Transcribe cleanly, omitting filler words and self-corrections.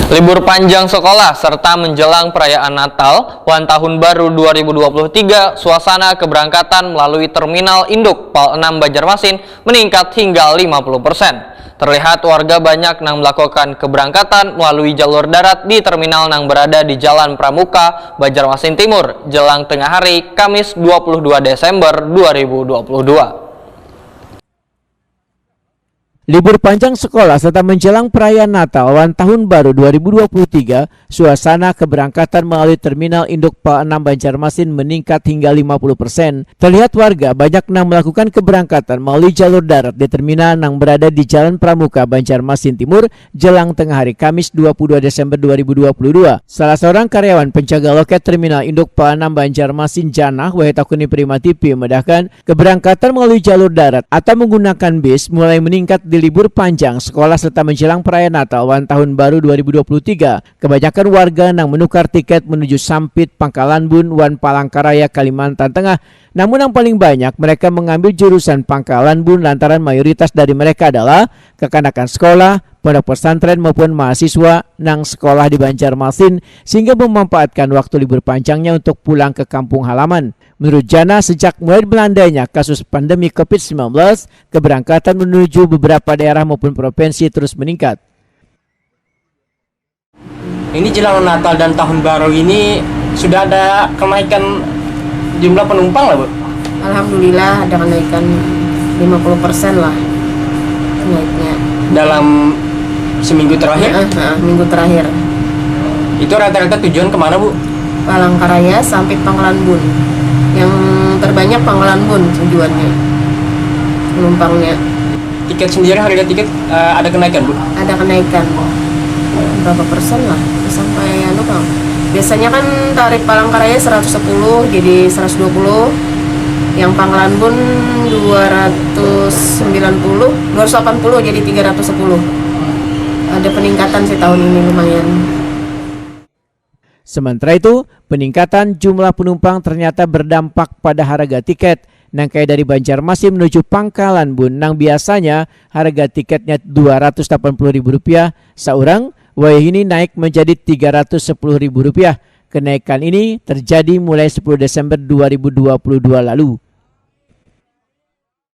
Libur panjang sekolah serta menjelang perayaan Natal, Wan Tahun Baru 2023, suasana keberangkatan melalui Terminal Induk PAL 6 Banjarmasin meningkat hingga 50%. Terlihat warga banyak yang melakukan keberangkatan melalui jalur darat di terminal yang berada di Jalan Pramuka, Banjarmasin Timur, jelang tengah hari, Kamis 22 Desember 2022. Libur panjang sekolah serta menjelang perayaan Natal Wan Tahun Baru 2023, suasana keberangkatan melalui Terminal Induk PAL 6 Banjarmasin meningkat hingga 50%. Terlihat warga banyak yang melakukan keberangkatan melalui jalur darat di terminal yang berada di Jalan Pramuka, Banjarmasin Timur, jelang tengah hari Kamis 22 Desember 2022. Salah seorang karyawan penjaga loket Terminal Induk PAL 6 Banjarmasin Janah, Wahitakuni Prima TV, memedahkan keberangkatan melalui jalur darat atau menggunakan bis mulai meningkat di libur panjang sekolah serta menjelang perayaan Natal Wan Tahun Baru 2023. Kebanyakan warga yang menukar tiket menuju Sampit, Pangkalan Bun, Wan Palangkaraya, Kalimantan Tengah. Namun yang paling banyak mereka mengambil jurusan Pangkalan Bun lantaran mayoritas dari mereka adalah kekanak-kanakan sekolah, pondok pesantren maupun mahasiswa yang sekolah di Banjarmasin sehingga memanfaatkan waktu libur panjangnya untuk pulang ke kampung halaman. Menurut Jana, sejak mulai melandainya kasus pandemi COVID-19, keberangkatan menuju beberapa daerah maupun provinsi terus meningkat. Ini jelang Natal dan Tahun Baru ini sudah ada kenaikan jumlah penumpang lah, Bu? Alhamdulillah ada kenaikan 50% lah naiknya. Dalam seminggu terakhir? Minggu terakhir. Itu rata-rata tujuan kemana, Bu? Palangkaraya sampai Pangkalan Bun. Yang terbanyak Pangkalan Bun tujuannya, penumpangnya. Tiket sendiri, harga tiket ada kenaikan, Bu? Ada kenaikan. Berapa persen lah? Sampai Bang. Biasanya kan tarif Palangkaraya 110 jadi 120. Yang Pangkalan Bun 280 jadi 310. Ada peningkatan sih tahun ini lumayan. Sementara itu, peningkatan jumlah penumpang ternyata berdampak pada harga tiket. Nangkai dari Banjarmasin menuju Pangkalan Bun, yang biasanya harga tiketnya Rp280.000 seorang, ini naik menjadi Rp310.000. Kenaikan ini terjadi mulai 10 Desember 2022 lalu.